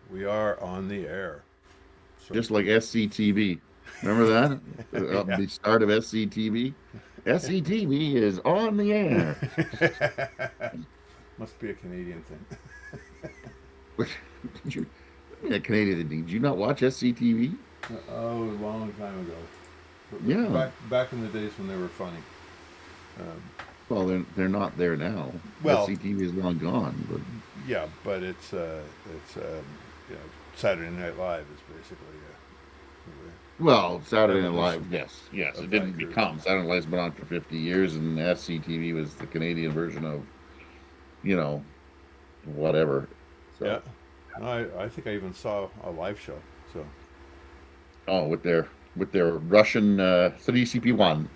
We are on the air. So just like SCTV. Remember that? yeah. The start of SCTV? SCTV is on the air. Must be a Canadian thing. Did you, Canadian, did you not watch SCTV? Oh, a long time ago. Yeah. Back in the days when they were funny. Um, Well, they're not there now. well, SCTV is long gone, but yeah, but it's you know, Saturday Night Live is basically well, the Saturday Night Live, evolution yes, yes, of it that didn't group. become Saturday Night Live's been on for 50 years, and SCTV was the Canadian version of you know whatever. Yeah, So, I think I even saw a live show. So oh, with their Russian 3CP1.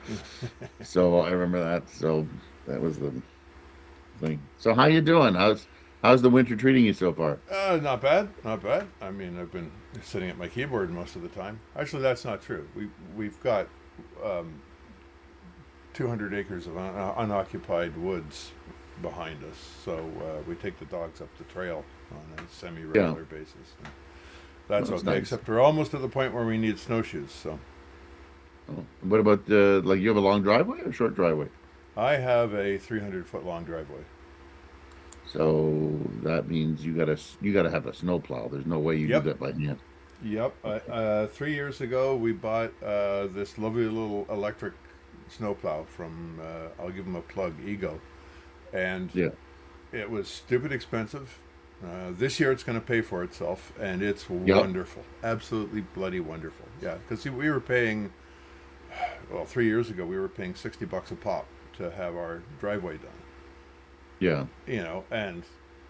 So I remember that. So that was the thing. So how you doing? How's the winter treating you so far? not bad, not bad. I mean, I've been sitting at my keyboard most of the time. Actually, that's not true. We've got um, 200 acres of unoccupied woods behind us, so we take the dogs up the trail on a Yeah, semi-regular basis. And that's that's okay, nice. except we're almost at the point where we need snowshoes. So Oh, what about like you have a long driveway or a short driveway? I have a 300-foot long driveway. So that means you gotta have a snowplow. There's no way you do Yep, that by hand. yep. 3 years ago, we bought this lovely little electric snowplow from, I'll give them a plug, Ego, and Yeah, it was stupid expensive. This year it's going to pay for itself, and it's yep, wonderful, absolutely bloody wonderful. Yeah, because we were paying, well, 3 years ago we were paying $60 a pop to have our driveway done. yeah, And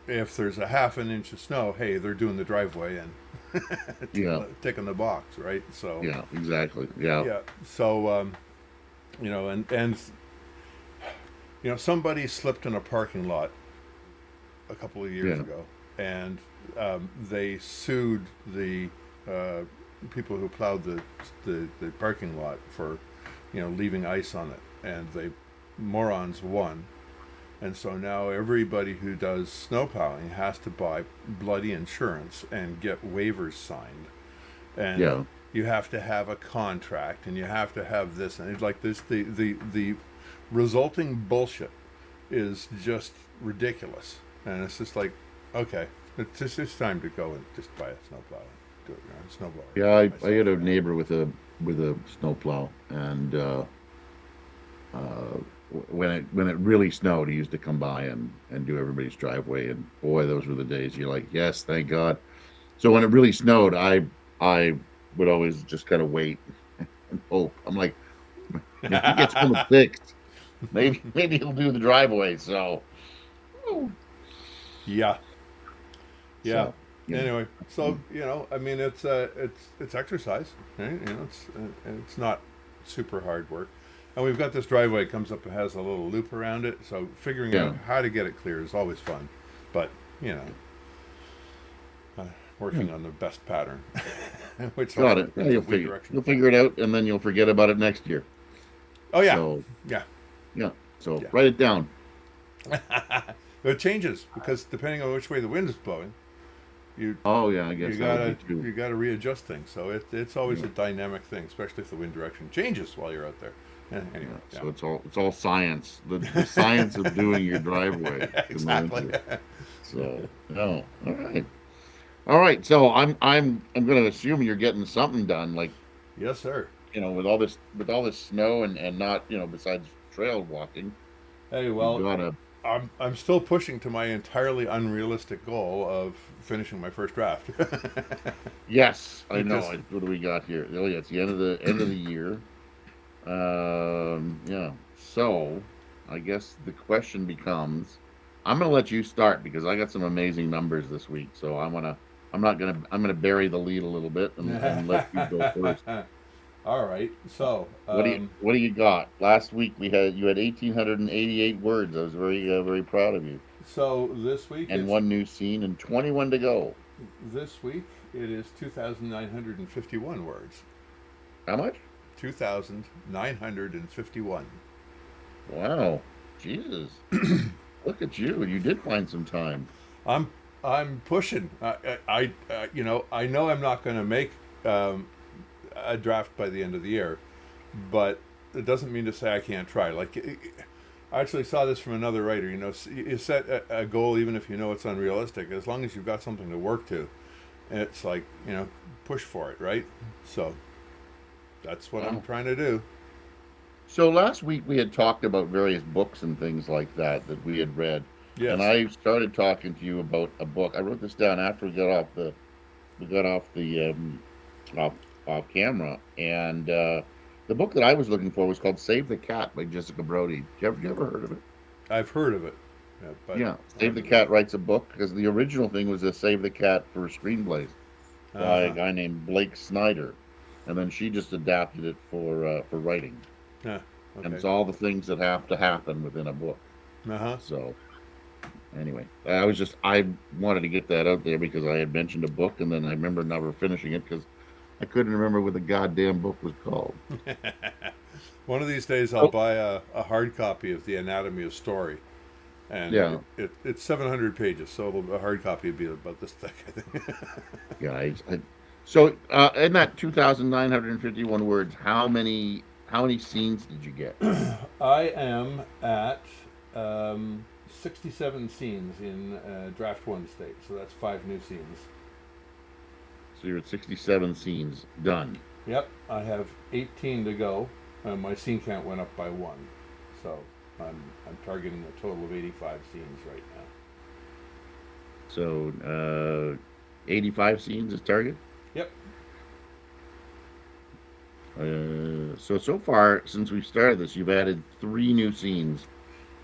if there's a half an inch of snow, hey, they're doing the driveway and yeah, ticking the box, right? So yeah, exactly. Yeah, yeah, so and somebody slipped in a parking lot a couple of years yeah, ago, and they sued the uh, people who plowed the parking lot for, leaving ice on it, and they morons won. And so now everybody who does snow plowing has to buy bloody insurance and get waivers signed, and yeah, you have to have a contract, and you have to have this, and it's like this. The resulting bullshit is just ridiculous, and it's just like, okay, it's time to go and just buy a snowplow, and do it, snowblower, yeah. do it I myself. had a neighbor with a snowplow, and uh, when it really snowed, he used to come by and do everybody's driveway. And boy, those were the days. You're like, yes, thank God. So when it really snowed, I would always just kind of wait and hope. I'm like, if he gets home at 6, maybe he'll do the driveway. So, oh, Yeah, yeah. so yeah, Anyway, so I mean, it's exercise, right? It's not super hard work, and we've got this driveway that comes up and has a little loop around it. So figuring out yeah, how to get it clear is always fun, but you know, uh, yeah. working on the best pattern, which Got also it. Yeah, depends on wind direction. you'll figure it out, and then you'll forget about it next year. Oh yeah, So yeah, yeah, so yeah. write it down. It changes because depending on which way the wind is blowing, you Oh yeah, I you guess that would be gotta true. you gotta readjust things. So it's always Yeah, a dynamic thing, especially if the wind direction changes while you're out there. Anyway, yeah. yeah, So it's all science. The science of doing your driveway in the exactly. winter. So no, all right. All right, so I'm going to assume you're getting something done, like Yes, sir. with all this snow and not besides trail walking, Hey, you've well, got to. I'm still pushing to my entirely unrealistic goal of finishing my first draft. Yes, I know. Because What do we got here? Oh yeah, it's the end of the year. Yeah. So I guess the question becomes, I'm going to let you start because I got some amazing numbers this week. So I'm gonna bury the lead a little bit and let you go first. all right, so What do you got? Last week you had 1,888 words. I was very proud of you. this week And it's one new scene and 21 to go. this week it is 2,951 words. How much? 2,951. Wow. Jesus. Look at you. You did find some time. I'm I'm pushing. I know I'm not going to make um, a draft by the end of the year, but it doesn't mean to say I can't try. I actually saw this from another writer. You set a goal even if you know it's unrealistic. As long as you've got something to work to, it's like push for it, right? So that's what I'm Wow. trying to do. So last week we had talked about various books and things like that we had read, and Yes. I started talking to you about a book. I wrote this down after we got off the off off camera, and the book that I was looking for was called "Save the Cat" by Jessica Brody. You ever heard of it? I've heard of it, but Yeah, I Save the haven't read Cat it. writes a book because the original thing was a Save the Cat for screenplays Uh by a huh. guy named Blake Snyder, and then she just adapted it for writing. Yeah. And Okay. it's all the things that have to happen within a book. Uh huh. So anyway, I wanted to get that out there because I had mentioned a book, and then I remember never finishing it because I couldn't remember what the goddamn book was called. One of these days, I'll Oh, buy a hard copy of The Anatomy of Story, and yeah, it's 700 pages, so a hard copy would be about this thick, I think. yeah. So in that 2,951 words, how many scenes did you get? I am at 67 scenes in draft one state, so that's five new scenes. So you're at 67 scenes done. Yep, I have 18 to go. My scene count went up by one, so I'm targeting a total of 85 scenes right now. So 85 scenes is target. Yep. So far since we started this, you've added three new scenes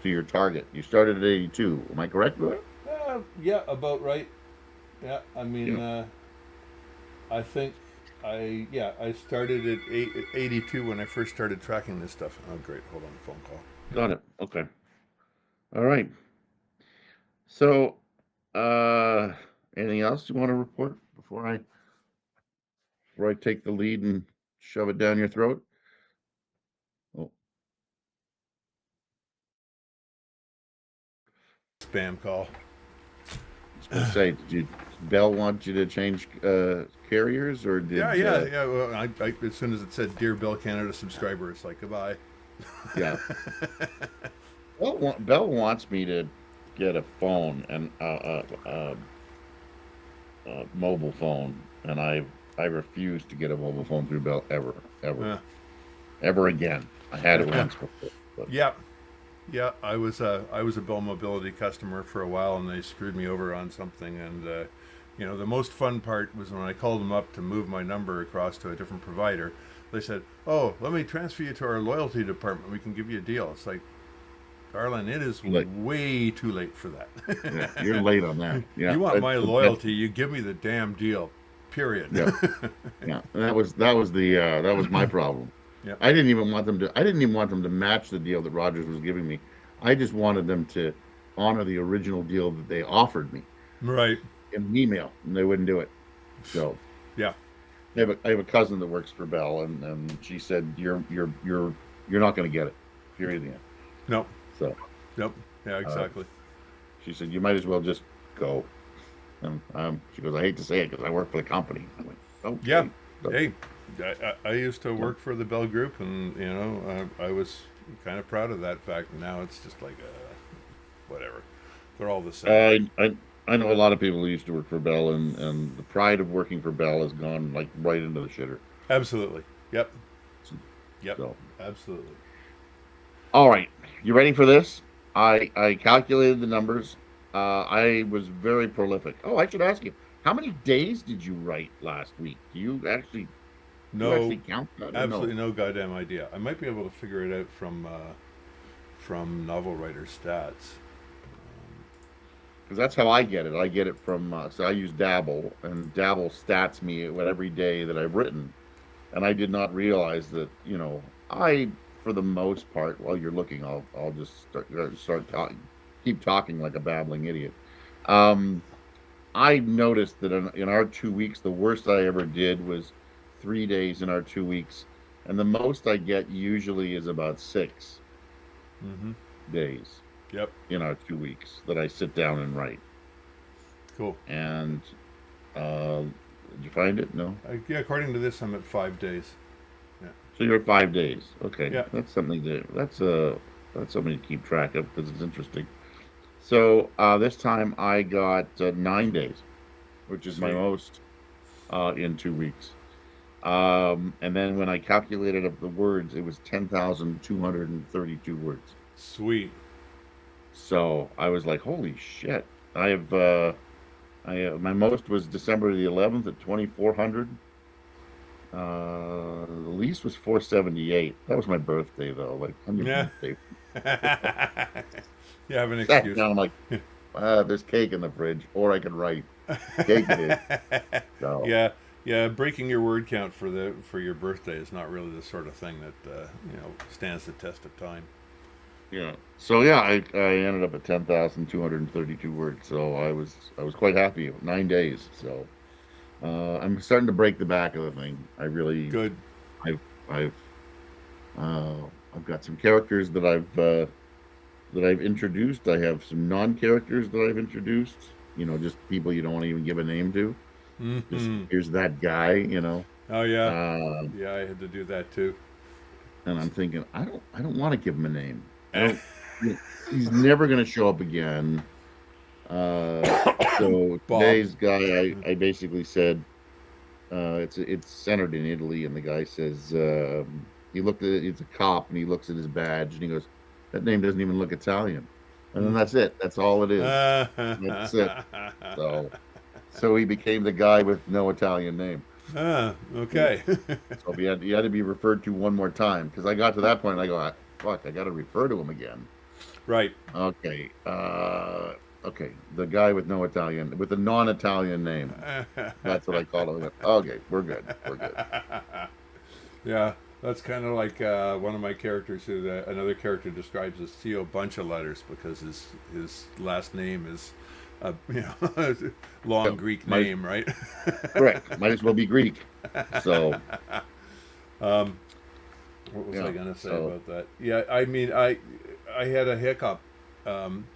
to your target. You started at 82. Am I correct with that? Yeah, about right. Yeah, I mean, Yeah. I think I started at 82 when I first started tracking this stuff. Oh, great. Hold on, phone call. Got it. Okay. All right. So, uh, anything else you want to report before I take the lead and shove it down your throat? Oh, Spam call. I was going to say, did Bell want you to change carriers, or Yeah, did yeah, yeah. Well, as soon as it said "Dear Bill Canada subscriber," it's like goodbye. yeah? Bell wants me to get a phone and mobile phone, and I refuse to get a mobile phone through Bell uh, ever again. I had it once before, but yeah, yeah. I was a Bell Mobility customer for a while, and they screwed me over on something. And the most fun part was when I called them up to move my number across to a different provider. They said, "Oh, let me transfer you to our loyalty department. We can give you a deal." It's like, darling, it is like, way too late for yeah, that. you're late on that. Yeah, You want my that's loyalty, you give me the damn deal. Period. yeah, yeah. That was my problem. Yep. I didn't even want them to match the deal that Rogers was giving me. I just wanted them to honor the original deal that they offered me Right. in an email, and they wouldn't do it. So Yeah. Yeah. I have a cousin that works for Bell, and she said you're not going to get it. Period. The end. Nope. So Nope. Yeah, uh, exactly. she said you might as well just go. And she goes, I hate to say it because I work for the company. I went, Yeah. okay. So, Hey, I used to so, work for the Bell Group, and I was kind of proud of that fact. Now it's just like whatever. They're all the same. I, I I know a lot of people who used to work for Bell, and the pride of working for Bell has gone like right into the shitter. Absolutely. Yep. Yep. So, Absolutely. all right, you ready for this? I calculated the numbers. I was very prolific. Oh, I should ask you, how many days did you write last week? Do you No, actually count that or absolutely no? no goddamn idea. I might be able to figure it out from novel writer stats. Because that's how I get it. I get it from so I use Dabble, and Dabble stats me what every day that I've written, and I did not realize that I for the most part while you're looking, I'll just start talking, keep talking like a babbling idiot. Um, I noticed that in our 2 weeks, the worst I ever did was 3 days in our 2 weeks, and the most I get usually is about 6 days Yep. in our 2 weeks that I sit down and write. Cool. And uh, did you find it? No. Yeah, according to this, I'm at 5 days. Yeah. So you're 5 days. Okay, Yeah. that's something to that's something to keep track of because it's interesting. So this time I got 9 days, which is my Sweet. most in 2 weeks. And then when I calculated up the words, it was 10,232 words. Sweet. So I was like, holy shit! I have my most was December the 11th at 2,400. The least was 478. That was my birthday though. Like on your Yeah. birthday, You have an sat excuse. down. I'm like, there's cake in the fridge, or I could write. Cake it is. So Yeah, yeah. Breaking your word count for your birthday is not really the sort of thing that stands the test of time. yeah. So yeah, I ended up at 10,232 words. So I was quite happy. 9 days. So I'm starting to break the back of the thing. Good. I've I've uh, I've got some characters that I've introduced. I have some non-characters that I've introduced. Just people you don't want to even give a name to. Just Hmm. here's that guy. Oh yeah, Uh, yeah. I had to do that too. and I'm thinking, I don't want to give him a name. I don't. He's never going to show up again. So Bob. today's guy, I basically said, it's centered in Italy, and the guy says, he looked at it. He's a cop, and he looks at his badge, and he goes, "That name doesn't even look Italian." And then that's it. That's all it is. That's it. So, so he became the guy with no Italian name. Okay. So he had to be referred to one more time because I got to that point. And I go, fuck, I got to refer to him again. Right. Okay, okay, the guy with no Italian, with a non-Italian name. That's what I call him. Okay, we're good. We're good. Yeah, that's kind of like one of my characters who another character describes as Theo Bunch of Letters because his last name is long So, Greek might name, right? correct. Might as well be Greek. So um, what was I yeah. gonna say So about that? Yeah, I mean, I had a hiccup. Um,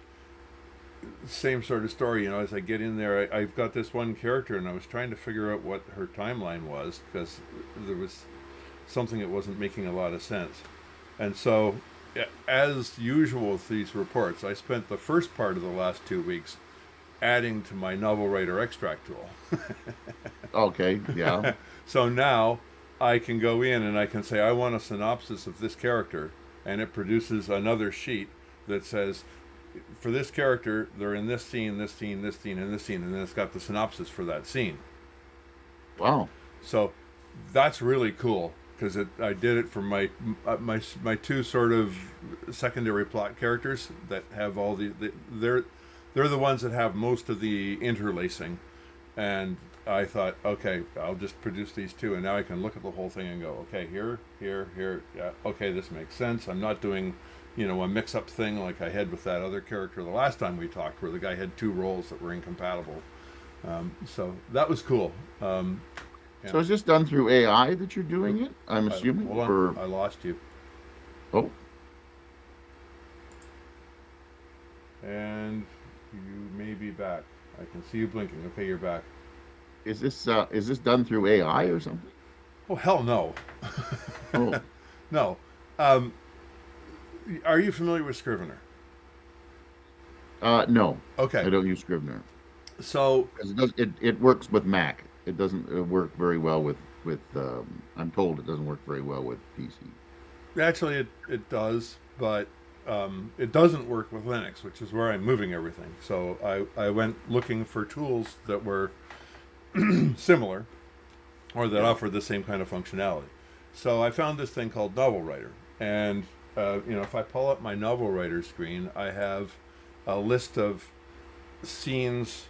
Same sort of story, as I get in there, I've got this one character, and I was trying to figure out what her timeline was because there was something that wasn't making a lot of sense. And so, as usual with these reports, I spent the first part of the last 2 weeks adding to my novel writer extract tool. okay, yeah, So now I can go in and I can say, I want a synopsis of this character, and it produces another sheet that says, for this character, they're in this scene, this scene, this scene, and this scene, and then it's got the synopsis for that scene. wow, So that's really cool because I did it for my two sort of secondary plot characters that have all they're the ones that have most of the interlacing, and I thought, okay, I'll just produce these two, and now I can look at the whole thing and go, okay, here, here, here, yeah, okay, this makes sense. I'm not doing, a mix-up thing like I had with that other character the last time we talked, where the guy had two roles that were incompatible. So that was cool. Yeah. so is this done through AI that you're doing it? I'm assuming Hold on, for I lost you, oh, and you may be back. I can see you blinking. Okay, you're back. is this done through AI or something? Oh hell no, Oh, no. Um, are you familiar with Scrivener? no, Okay, I don't use Scrivener so because it works with Mac. It doesn't work very well with I'm told it doesn't work very well with PC. actually it does, but it doesn't work with Linux, which is where I'm moving everything. So I went looking for tools that were similar or that Yeah, offer the same kind of functionality. So I found this thing called Novel Writer, and if I pull up my Novel Writer screen, I have a list of scenes,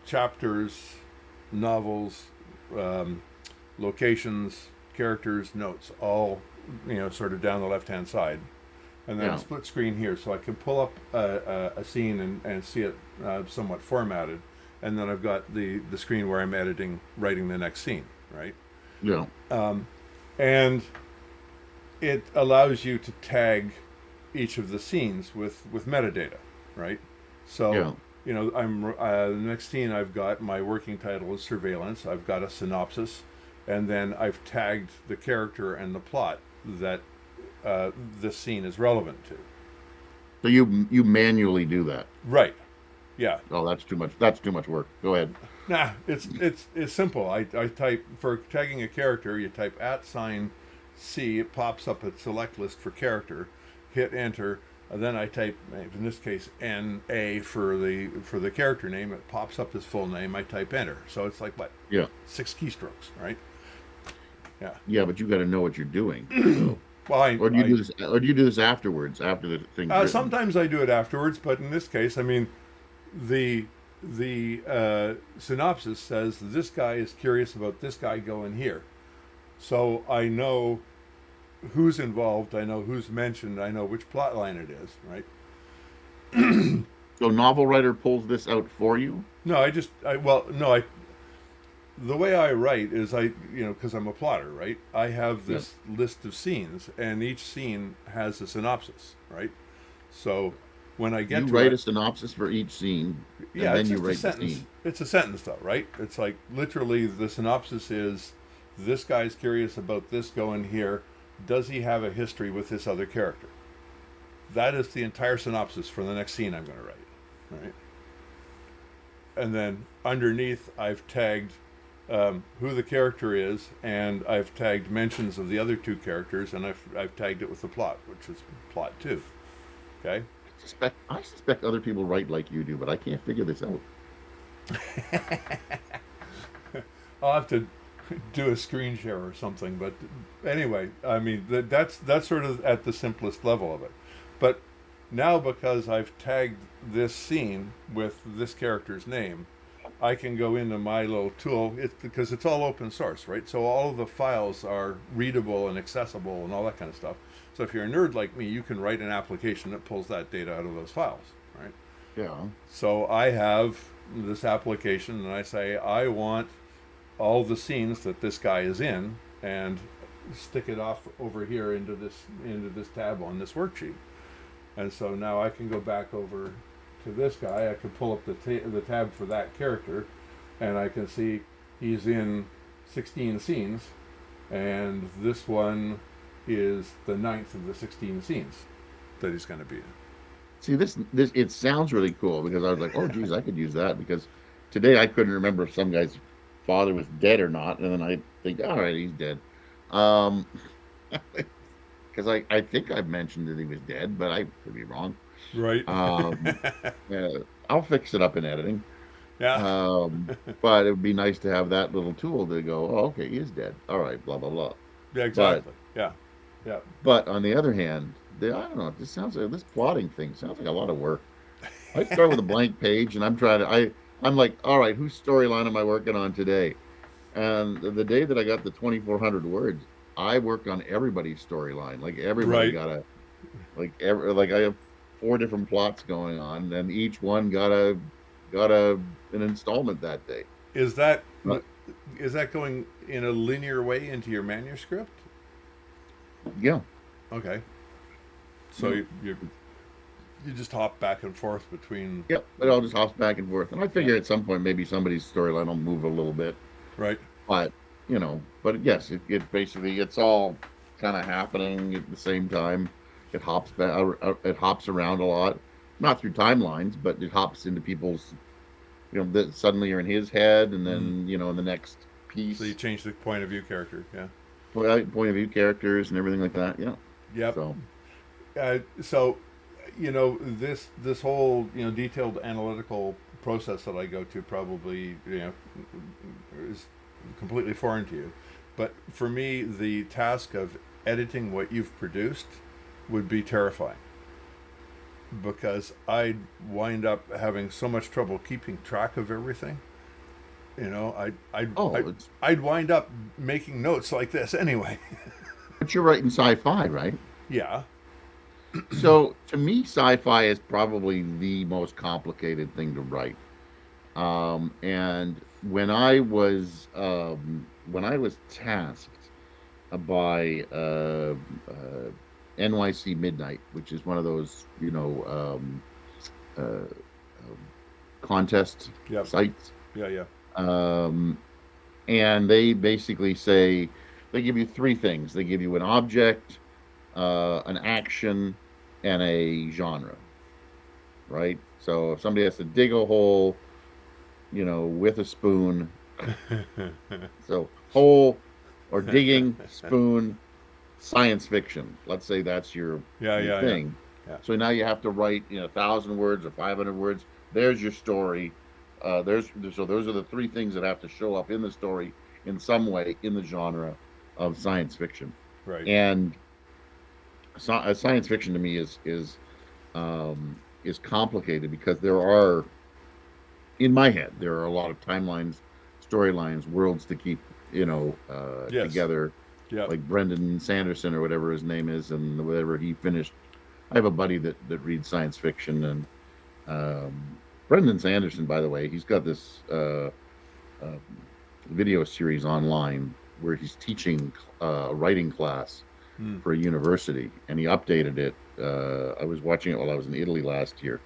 chapters, novels, um, locations, characters, notes, all sort of down the left-hand side, and then a yeah, split screen here, so I can pull up a scene and see it somewhat formatted, and then I've got the screen where I'm writing the next scene, right? yeah, And it allows you to tag each of the scenes with metadata, right? So yeah. the next scene I've got my working title is surveillance. I've got a synopsis, and then I've tagged the character and the plot that this scene is relevant to. So you manually do that. Right. Yeah. Oh, that's too much. That's too much work. Go ahead. Nah, it's simple. I type for tagging a character. You type @C. It pops up a select list for character. Hit enter. And then I type, in this case, NA for the character name. It pops up his full name. I type enter. So it's like what, Yeah. 6 keystrokes, right? Yeah. Yeah, but you got to know what you're doing. So, Well, or do you do this? Or do you do this afterwards, after the thing's written? sometimes I do it afterwards, but in this case, I mean, the synopsis says this guy is curious about this guy going here, so I know who's involved, I know who's mentioned, I know which plot line it is, right? So novel writer pulls this out for you. No, I the way I write is because I'm a plotter, right? I have Yeah. this list of scenes, and each scene has a synopsis, right? So when I You get to write it, a synopsis for each scene, and yeah, then it's you just a write the sentence. scene. It's a sentence, though, right? It's like literally the synopsis is this guy's curious about this going here. Does he have a history with this other character? That is the entire synopsis for the next scene I'm going to write, right? And then underneath, I've tagged who the character is, and I've tagged mentions of the other two characters, and I've tagged it with the plot, which is plot two. Okay. I suspect other people write like you do, but I can't figure this out. I'll have to do a screen share or something. But anyway, I mean that's sort of at the simplest level of it. But now because I've tagged this scene with this character's name, I can go into my little tool. It's because it's all open source, right? So all of the files are readable and accessible and all that kind of stuff. So if you're a nerd like me, you can write an application that pulls that data out of those files, right? Yeah. So I have this application, and I say I want all the scenes that this guy is in, and stick it off over here into this tab on this worksheet. And so now I can go back over to this guy. I can pull up the tab for that character, and I can see he's in 16 scenes, and this one is the ninth of the 16 scenes that he's going to be in. See, this it sounds really cool because I was like, oh, geez, I could use that because today I couldn't remember if some guy's father was dead or not, and then I think, all right, he's dead. Um, because I think I've mentioned that he was dead, but I could be wrong. Right. Um, yeah, I'll fix it up in editing. Yeah. Um, but it would be nice to have that little tool to go, oh, okay, he is dead. All right, blah blah blah. Yeah. But Exactly. Yeah. Yeah. but on the other hand, I don't know. This plotting thing sounds like a lot of work. I start with a blank page, and I'm like, all right, whose storyline am I working on today? And the day that I got the 2,400 words, I worked on everybody's storyline. Like everybody Right. got like I have four different plots going on, and each one got an installment that day. Is that But is that going in a linear way into your manuscript? yeah, Okay. So yeah, you just hop back and forth between. yep. It all just hops back and forth, and I Yeah. figure at some point maybe somebody's storyline will move a little bit. Right. But but yes, it basically it's all kind of happening at the same time. It hops around a lot, not through timelines, but it hops into people's. That suddenly you're in his head, and Mm. then in the next So you piece, change the point of view character. Yeah. point of view characters and everything like that. Yeah. Yep. So So this whole detailed analytical process that I go to probably is completely foreign to you, but for me the task of editing what you've produced would be terrifying because I'd wind up having so much trouble keeping track of everything. oh, I'd wind up making notes like this anyway. but you're writing sci-fi, right? Yeah. So to me, sci-fi is probably the most complicated thing to write. And when I was tasked by NYC Midnight, which is one of those uh, contest Yep. sites. Yeah. Yeah. Um, and they basically say they give you three things. They give you an object, an action, and a genre, right? So if somebody has to dig a hole, with a spoon, so hole or digging, spoon, science fiction. Let's say that's Yeah. your Yeah. Yeah. thing. Yeah. So now you have to write 1,000 words or 500 words. There's your story. So those are the three things that have to show up in the story in some way in the genre of science fiction. Right. And science fiction to me is complicated because there are, in my head, there are a lot of timelines, storylines, worlds to keep Yes. together, Yep. like Brendan Sanderson or whatever his name is, and whatever he finished. I have a buddy that reads science fiction, and Brendan Sanderson, by the way, he's got this uh, video series online where he's teaching a writing class Mm. for a university, and he updated it. I was watching it while I was in Italy last year.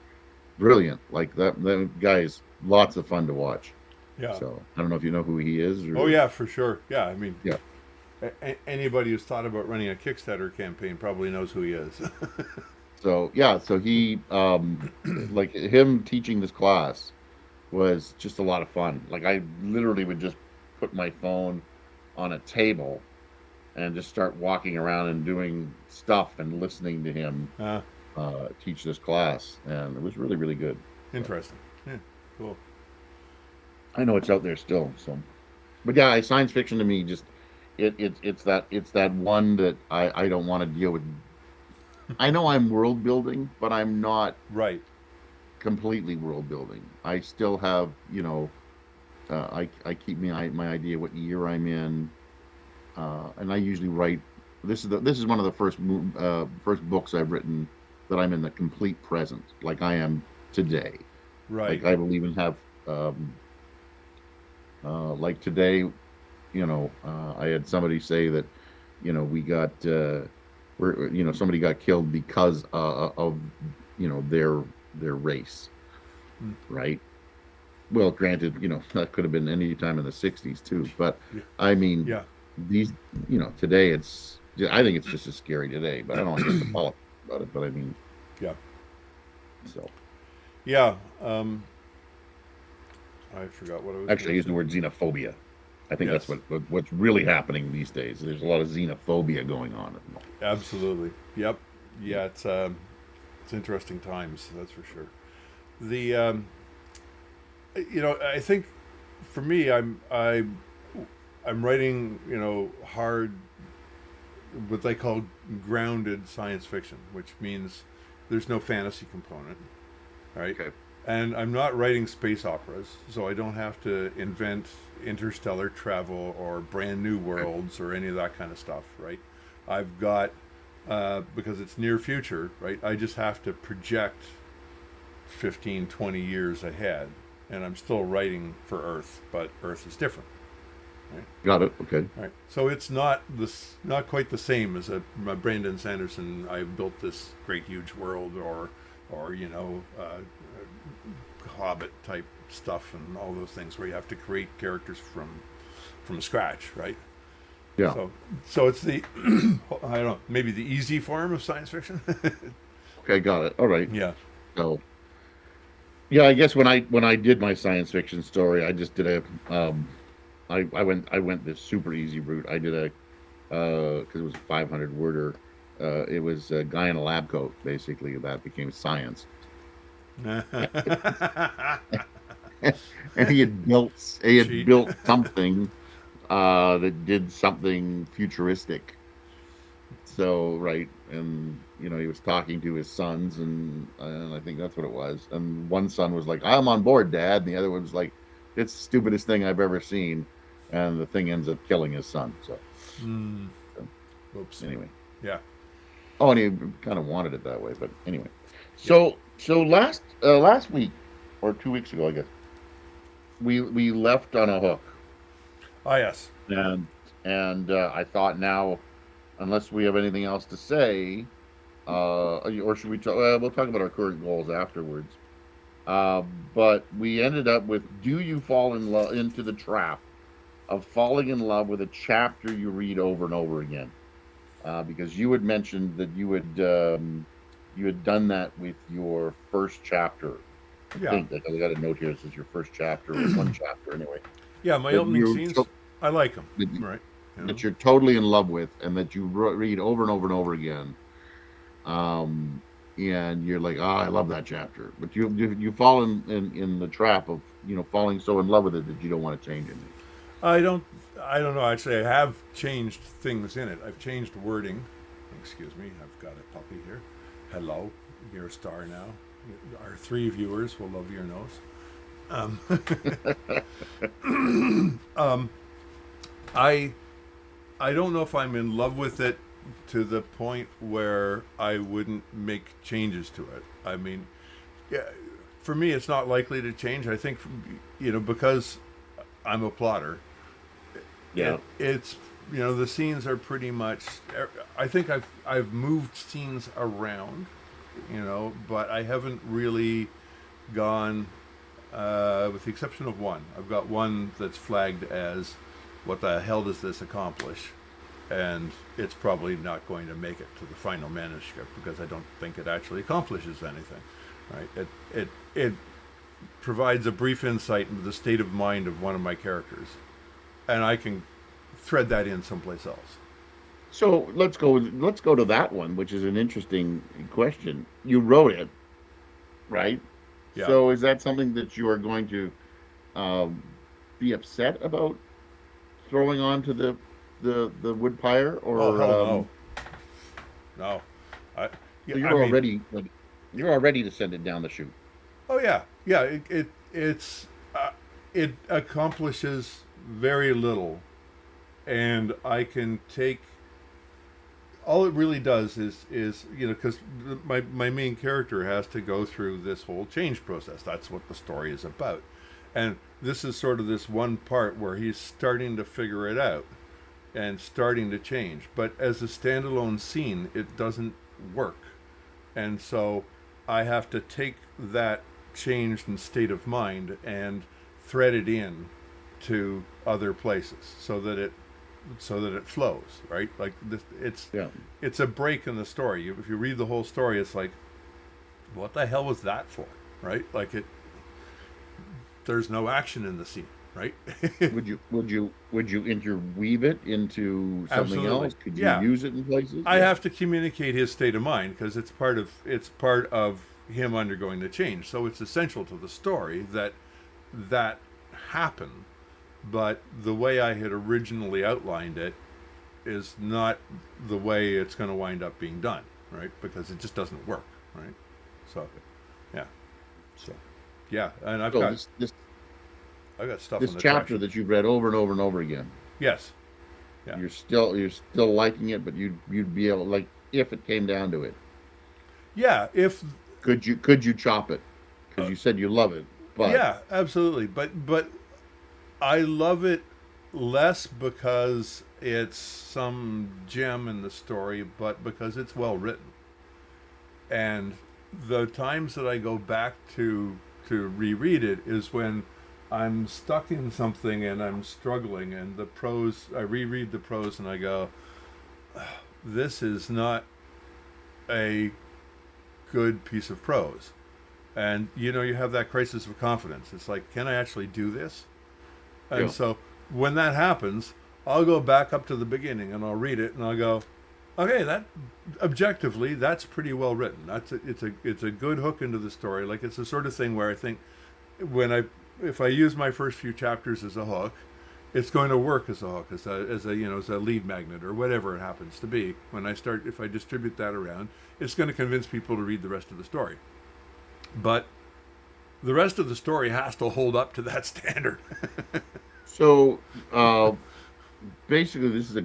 Brilliant, like that guy is lots of fun to watch. Yeah. So I don't know if you know who he is, Oh or yeah, for sure. Yeah. I mean, yeah. anybody who's thought about running a Kickstarter campaign probably knows who he is. So yeah, so he like him teaching this class was just a lot of fun. Like I literally would just put my phone on a table and just start walking around and doing stuff and listening to him uh, teach this class, and it was really really good. So Interesting. Yeah. Cool. I know it's out there still. So, but yeah, science fiction to me just it's that one that I don't want to deal with. I know I'm world building, but I'm not Right. completely world building. I still have I keep my idea what year I'm in, and I usually write. This is one of the first books I've written that I'm in the complete present, like I am today. Right. Like I will even have like today, I had somebody say that we got where somebody got killed because of their race, Mm. right? Well, granted, that could have been any time in the '60s too, but Yeah. I mean, Yeah. these, today I think it's just as scary today, but I don't want to get into politics about it. But I mean, Yeah. so Yeah. I forgot what I was actually, going I to use the say. word xenophobia. I think that's Yes. what's really happening these days. There's a lot of xenophobia going on. Absolutely. Yep. Yeah. It's interesting times. That's for sure. The I think for me, I'm writing hard what they call grounded science fiction, which means there's no fantasy component, right? Okay. And I'm not writing space operas, so I don't have to invent interstellar travel or brand new Okay. worlds or any of that kind of stuff, right? I've got because it's near future, right? I just have to project 15, 20 years ahead, and I'm still writing for Earth, but Earth is different. Right? Got it. Okay. Right. So it's not quite the same as a Brandon Sanderson. I built this great huge world, or Hobbit type stuff, and all those things where you have to create characters from scratch, right? Yeah. So it's the I don't know, maybe the easy form of science fiction. Okay. Got it. All right. Yeah. So yeah, I guess when I did my science fiction story, I just did I went this super easy route. I did a because it was a 500 worder. It was a guy in a lab coat, basically. That became science, and he had Cheat. built something that did something futuristic. So right, and he was talking to his sons, and I think that's what it was. And one son was like, "I'm on board, Dad," and the other one was like, "It's the stupidest thing I've ever seen," and the thing ends up killing his son. Mm, So oops. anyway, Yeah. oh, and he kind of wanted it that way, but anyway. Yep. So last week or 2 weeks ago, I guess we left on a hook, Ah, yes. and I thought now, unless we have anything else to say, or should we talk? We'll talk about our current goals afterwards. Uh, but we ended up with, do you fall in love into the trap of falling in love with a chapter you read over and over again? Because you had mentioned that you had done that with your first chapter. I Yeah, think I got a note here that says your first chapter or one chapter anyway. yeah. My That opening you're scenes, I like them. that, you, Right. You that know. you're totally in love with, and that you read over and over and over again. Um, and you're like, oh, I love that chapter, but you fall in the trap of falling so in love with it that you don't want to change anything. I don't. I don't know. I'd say I have changed things in it. I've changed wording. Excuse me. I've got a puppy here. Hello. You're a star now. Our three viewers will love your nose. Um, um, I I don't know if I'm in love with it to the point where I wouldn't make changes to it. I mean, yeah, for me, it's not likely to change. I think, because I'm a plotter. Yeah. It's the scenes are pretty much. I think I've moved scenes around, but I haven't really gone, with the exception of one. I've got one that's flagged as, "What the hell does this accomplish?" And it's probably not going to make it to the final manuscript because I don't think it actually accomplishes anything. Right? It provides a brief insight into the state of mind of one of my characters, and I can thread that in someplace else. So let's go to that one, which is an interesting question. You wrote it, right? Yeah. So is that something that you are going to um, be upset about throwing onto the wood pyre, Oh or hell no, no. I yeah. so I mean, you're all ready to send it down the chute? oh yeah, yeah. It accomplishes very little, and I can take all it really does is because my main character has to go through this whole change process. That's what the story is about, and this is sort of this one part where he's starting to figure it out and starting to change. But as a standalone scene, it doesn't work, and so I have to take that changed in state of mind and thread it in to other places so that it flows, right? Like this, Yeah. it's a break in the story. If you read the whole story, it's like, what the hell was that for, right? Like there's no action in the scene, right? Would you interweave it into something Absolutely, else? Could you yeah. use it in places? I Yeah. have to communicate his state of mind because it's part of him undergoing the change. So it's essential to the story that happen. But the way I had originally outlined it is not the way it's going to wind up being done, right? Because it just doesn't work, right? So, yeah. So, yeah, and I've So got this I've got stuff this on the track chapter sheet. that you've read over and over and over again, Yes. Yeah. you're still liking it, but you'd be able, like, if it came down to it, Yeah. If could you chop it? Because uh, you said you love it, but yeah, absolutely. But I love it less because it's some gem in the story, but because it's well written. And the times that I go back to reread it is when I'm stuck in something and I'm struggling, and the prose I reread the prose and I go, this is not a good piece of prose. And you have that crisis of confidence. It's like, can I actually do this? And yeah. so when that happens, I'll go back up to the beginning and I'll read it and I'll go, okay, that objectively that's pretty well written. It's a good hook into the story. Like it's the sort of thing where I think when I if I use my first few chapters as a hook, it's going to work as a hook, as a lead magnet or whatever it happens to be. When I start, if I distribute that around, it's going to convince people to read the rest of the story. But the rest of the story has to hold up to that standard. So basically, this is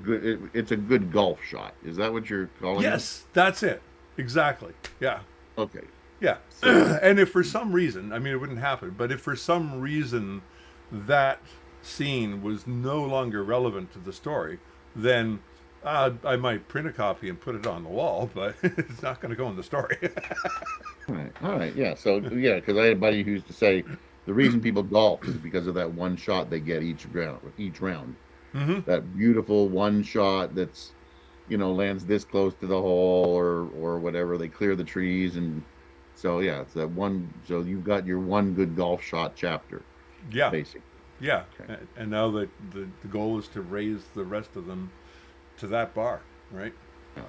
it's a good golf shot. Is that what you're calling it? Yes, that's it. Exactly. Yeah. Okay. Yeah. So And if for some reason, I mean, it wouldn't happen, but if for some reason that scene was no longer relevant to the story, then I might print a copy and put it on the wall, but it's not going to go in the story. All right, yeah. So yeah, because I had a buddy who used to say the reason people golf is because of that one shot they get each round. Each round, Mm-hmm. that beautiful one shot that's lands this close to the hole or whatever. They clear the trees and so yeah, it's that one. So you've got your one good golf shot chapter, Yeah, basically. yeah. Okay. And now the goal is to raise the rest of them to that bar, right? Yeah.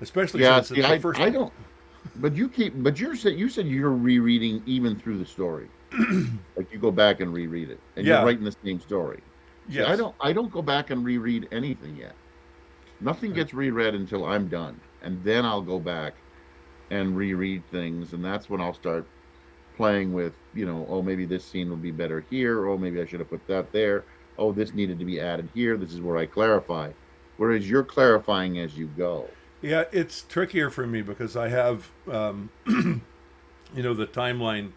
Especially Yeah. since See, it's the first I one. don't. But you said you're rereading even through the story. Like you go back and reread it, and you're Yeah. writing the same story. See, Yes. I don't go back and reread anything yet. Nothing Uh, gets reread until I'm done, and then I'll go back and reread things, and that's when I'll start playing with, oh, maybe this scene will be better here. Oh, maybe I should have put that there. Oh, this needed to be added here. This is where I clarify. Whereas you're clarifying as you go. Yeah, it's trickier for me because I have, the timeline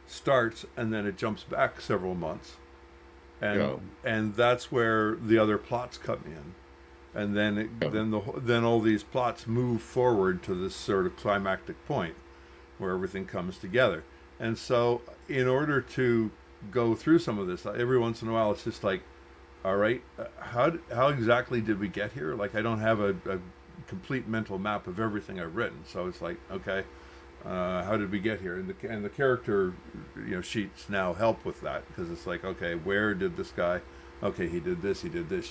starts and then it jumps back several months, and Go. and that's where the other plots come in, and then Go. then all these plots move forward to this sort of climactic point where everything comes together. And so, in order to go through some of this, every once in a while, it's just like, all right, how exactly did we get here? Like, I don't have a complete mental map of everything I've written, so it's like, okay, how did we get here? And the character, sheets now help with that because it's like, okay, where did this guy? Okay, he did this, she did this,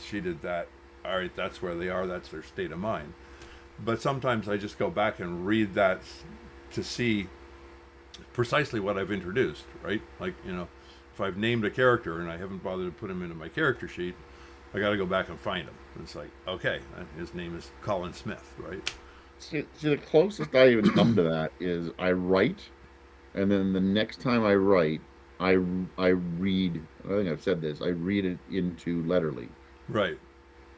she did that. All right, that's where they are. That's their state of mind. But sometimes I just go back and read that to see precisely what I've introduced, right? Like, if I've named a character and I haven't bothered to put him into my character sheet, I got to go back and find him. It's like, okay, his name is Colin Smith, right? See, the closest I even come to that is I write, and then the next time I write, I I read. I think I've said this. I read it into Letterly. Right.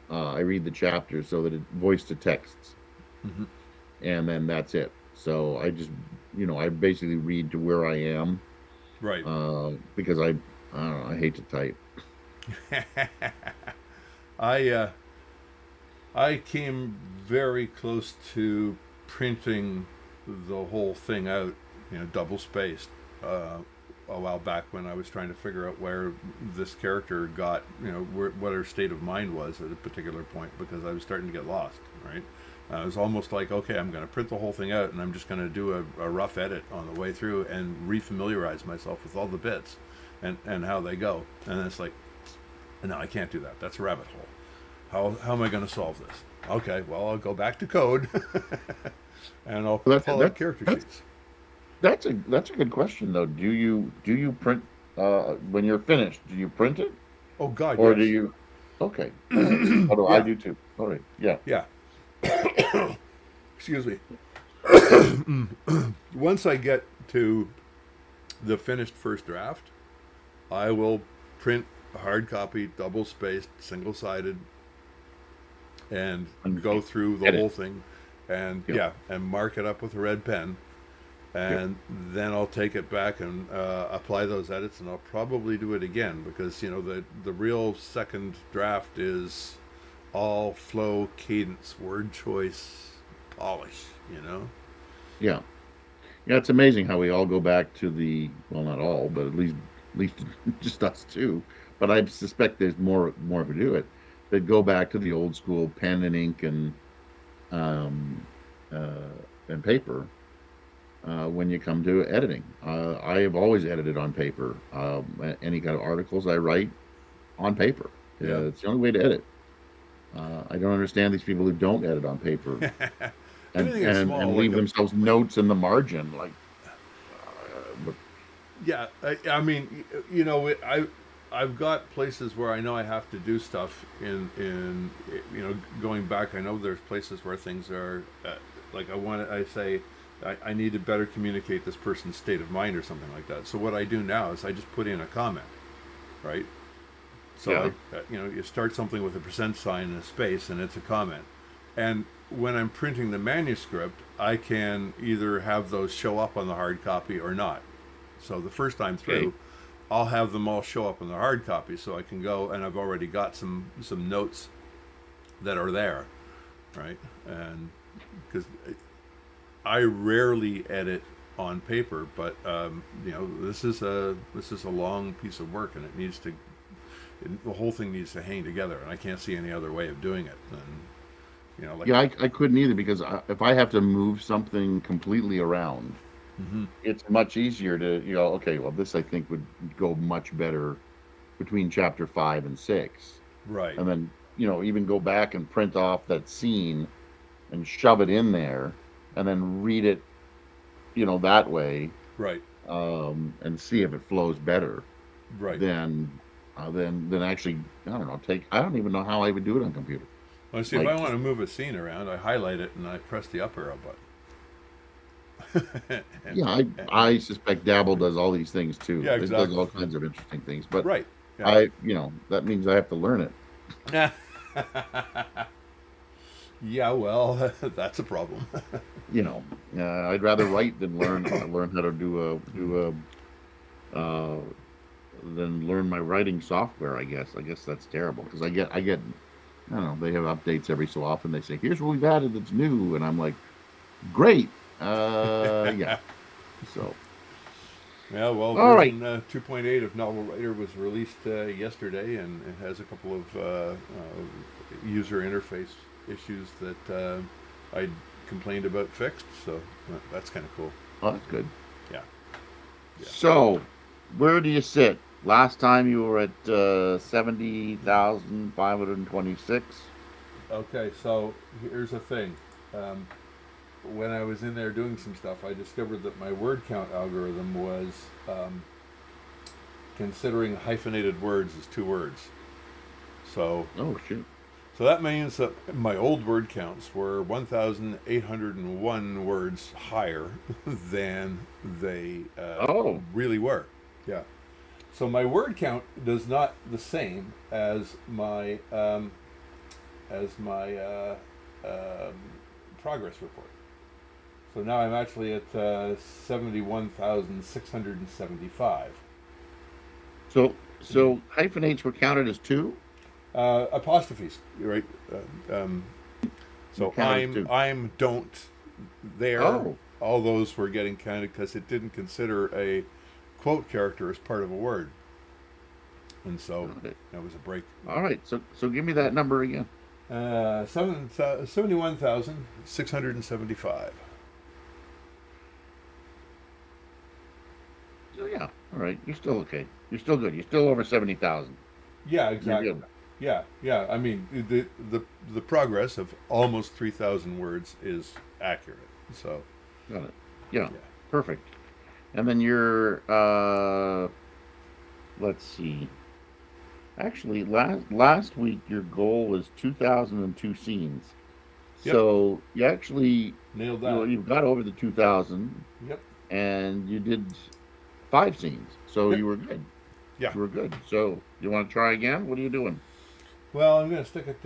I read the chapters so that it voice to texts, Mm-hmm. and then that's it. So I just, I basically read to where I am, Right. because I don't know, I hate to type. I I came very close to printing the whole thing out, double spaced, a while back when I was trying to figure out where this character got, what her state of mind was at a particular point because I was starting to get lost, right? It was almost like, okay, I'm going to print the whole thing out and I'm just going to do a rough edit on the way through and refamiliarize myself with all the bits and how they go. And it's like, no, I can't do that. That's a rabbit hole. How am I going to solve this? Okay, well, I'll go back to code and I'll That's pull out that's character that's sheets. that's a good question though. Do you print when you're finished? Do you print it Oh, God, or do yes. you? Okay, all right. How do I Yeah, do too? All right, yeah. yeah. Excuse me. Once I get to the finished first draft, I will print a hard copy, double spaced, single sided, and And go through the edit. whole thing and Yep. yeah, and mark it up with a red pen. Yep. And then I'll take it back and apply those edits, and I'll probably do it again because the real second draft is all flow, cadence, word choice, polish. Yeah. Yeah, it's amazing how we all go back to the well, not all, but at least just us two. But I suspect there's more who do it that go back to the old school pen and ink um, uh, and paper when you come to editing. I have always edited on paper. Any kind of articles I write on paper. Yeah. It's the only way to edit. I don't understand these people who don't edit on paper and Everything is and small, and like leave a themselves notes in the margin. Like, but yeah. I mean, I've got places where I know I have to do stuff in going back. I know there's places where things are like I say I need to better communicate this person's state of mind or something like that. So what I do now is I just put in a comment, right? So yeah, you start something with a percent sign and a space, and it's a comment. And when I'm printing the manuscript, I can either have those show up on the hard copy or not. So the first time okay, through, I'll have them all show up on the hard copy, so I can go and I've already got some notes that are there, right? And because I rarely edit on paper, but this is a long piece of work, and the whole thing needs to hang together, and I can't see any other way of doing it than like. Yeah, I couldn't either because if I have to move something completely around, Hmm. it's much easier to, okay, well, this I think would go much better between chapter 5 and 6. Right, And then, even go back and print off that scene and shove it in there and then read it, that way, right, and see if it flows better right. than, than actually, I don't know, I don't even know how I would do it on computer. Well, see, if I Like, want to move a scene around, I highlight it and I press the up arrow button. and, yeah, I suspect Dabble does all these things yeah, too. It does exactly. all kinds of interesting things, but Right. Yeah. that means I have to learn it. Yeah. Well, that's a problem. I'd rather write than learn how to uh, than learn my writing software. I guess that's terrible because I get I don't know, they have updates every so often. They say, here's what we've added that's new, and I'm like, great. Yeah. So, Yeah, well, all right. version 2.8 of Novel Writer was released yesterday, and it has a couple of user interface issues that I complained about fixed. So that's kind of cool. Oh, that's good. Yeah, yeah. So, where do you sit? Last time you were at 70,526. Okay, so here's the thing. Um, when I was in there doing some stuff, I discovered that my word count algorithm was considering hyphenated words as two words. So Oh, shoot. So that means that my old word counts were 1,801 words higher than they Oh, really were. Yeah. So my word count does not the same as my progress report. So now I'm actually at 71,675. so hyphenates were counted as two? Apostrophes, right? You So counted as two. I'm, don't, there. Oh, All those were getting counted because it didn't consider a quote character as part of a word, and so got it. that was a break. All right. So give me that number again. 71,675. So yeah. All right. You're still okay. You're still good. You're still over 70,000. Yeah, You're exactly. good. Yeah, yeah. I mean, the progress of almost 3,000 words is accurate. So Got it. Yeah. yeah. Perfect. And then you're let's see. Actually, last week your goal was 2,002 scenes. Yep. So you actually Nailed that. you've got over the 2,000, Yep. and you did 5 scenes. So Yep. you were good. Yeah. You were good. So you want to try again? What are you doing? Well, I'm going to stick at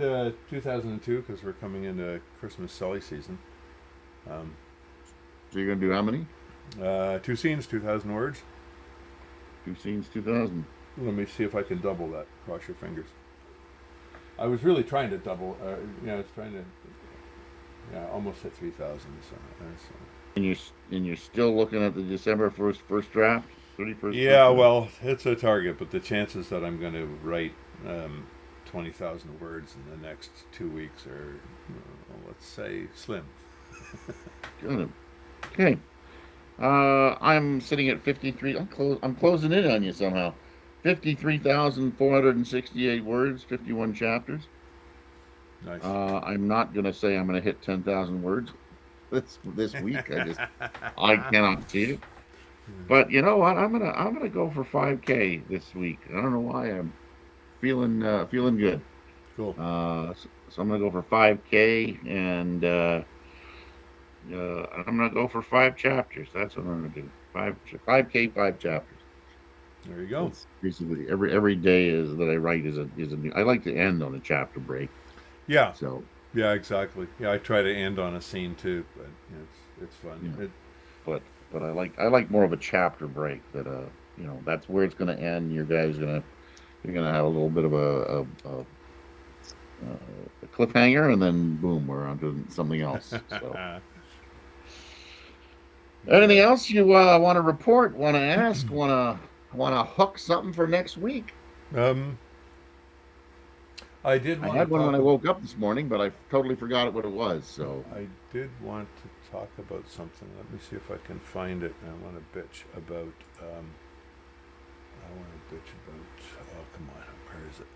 2002 because we're coming into Christmas selly season. Um, So you're gonna do how many? two scenes, 2,000 words. 2 scenes, 2,000. Let me see if I can double that. Cross your fingers. I was really trying to double. I was trying to. Yeah, almost hit 3,000. So. And you're still looking at the December first draft, 31st first Yeah, draft. well, it's a target, but the chances that I'm going to write 20,000 words in the next 2 weeks are, let's say, slim. Got it. Okay. I'm sitting at 53. I'm closing in on you somehow. 53,468 words, 51 chapters. Nice. I'm not gonna say I'm gonna hit 10,000 words this week. I cannot see it. But you know what? I'm gonna go for 5K this week. I don't know why I'm feeling good. Cool. So I'm gonna go for 5K, and I'm gonna go for 5 chapters. That's what I'm gonna do. 5K, 5 chapters. There you go. That's basically every day is that I write is a new. I like to end on a chapter break. Yeah. So Yeah, exactly. Yeah, I try to end on a scene too, but it's fun. yeah, but I like more of a chapter break that that's where it's gonna end. You're gonna have a little bit of a cliffhanger, and then boom, we're on to something else. So Anything Yeah. else you want to report? Want to ask? Want to hook something for next week? Um, I did I want to had one when talk I about. woke up this morning, but I totally forgot what it was. So I did want to talk about something. Let me see if I can find it. I want to bitch about. I want to bitch about. Oh, come on. Where is it?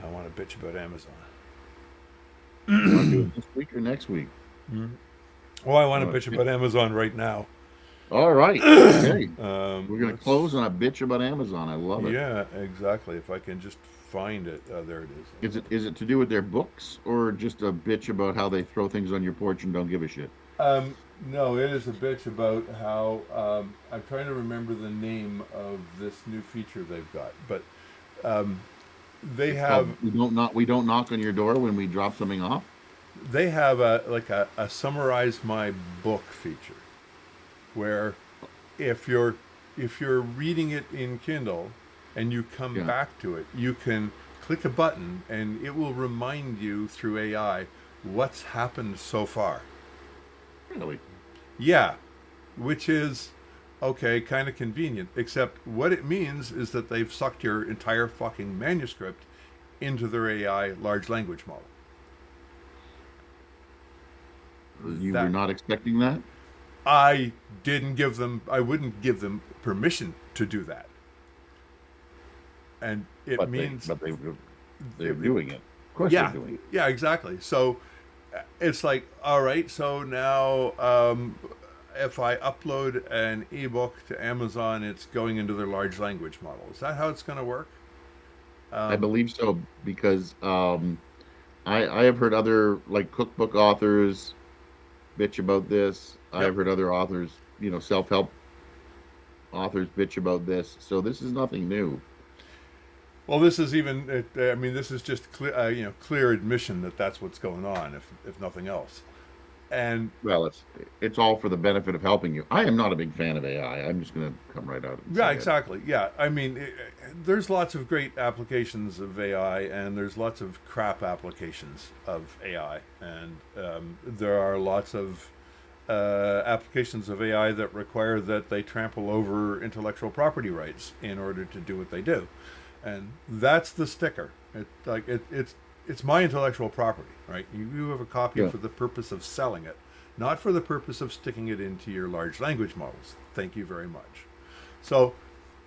I want to bitch about Amazon. you want to do it this week or next week? Mm. Well, I want to bitch Okay. about Amazon right now. All right. Okay. We're gonna close Let's. on a bitch about Amazon. I love it. Yeah, exactly. If I can just find it. There it is. Is it to do with their books or just a bitch about how they throw things on your porch and don't give a shit? No, it is a bitch about how I'm trying to remember the name of this new feature they've got, but um, they It's have called we don't knock on your door when we drop something off. a summarize my book feature where if you're if you're reading it in Kindle and you come Yeah, back to it, you can click a button and it will remind you through AI what's happened so far. really. Yeah, which is okay, kind of convenient, except what it means is that they've sucked your entire fucking manuscript into their AI large language model. You were That not expecting that, I wouldn't give them permission to do that. And it but they means, but they're it, it, doing it. Of course, they're yeah, doing it. yeah, exactly. So it's like, all right, so now if I upload an ebook to Amazon, it's going into their large language model. Is that how it's going to work? I Um, believe so because I have heard other like cookbook authors bitch about this. yep. I've heard other authors, self-help authors bitch about this. So this is nothing new. Well, this is even. I mean, this is just clear, clear admission that that's what's going on, if nothing else. And Well, it's all for the benefit of helping you. I am not a big fan of AI. I'm just going to come right out and yeah, say it. exactly. Yeah, I mean, there's lots of great applications of AI, and there's lots of crap applications of AI, and there are lots of applications of AI that require that they trample over intellectual property rights in order to do what they do, and that's the sticker. It's my intellectual property, right? You have a copy Yeah. for the purpose of selling it, not for the purpose of sticking it into your large language models. Thank you very much. So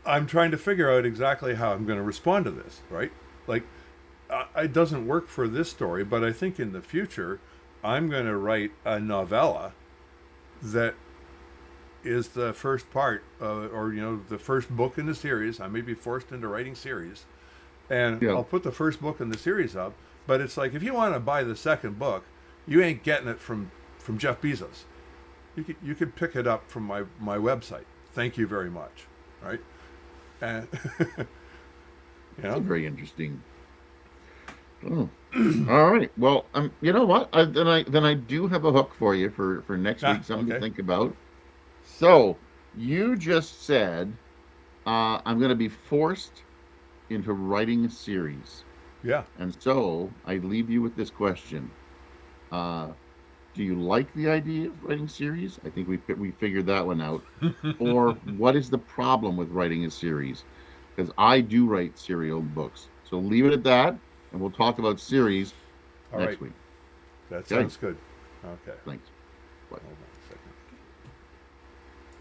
I'm trying to figure out exactly how I'm going to respond to this, right? Like, it doesn't work for this story, but I think in the future, I'm going to write a novella that is the first part, or the first book in the series. I may be forced into writing series, and Yeah. I'll put the first book in the series up. But it's like if you want to buy the second book, you ain't getting it from Jeff Bezos. You could pick it up from my website. Thank you very much, right? And you It's a know, very interesting. Oh. All right. Well, you know what? Then I do have a hook for you for next week, something to okay, think about. So you just said I'm going to be forced into writing a series, yeah. and so I leave you with this question: uh, Do you like the idea of writing series? I think we figured that one out. Or what is the problem with writing a series? Because I do write serial books. So leave it at that, and we'll talk about series All right, next week. that Okay? sounds good. Okay. Thanks. Bye. Hold on.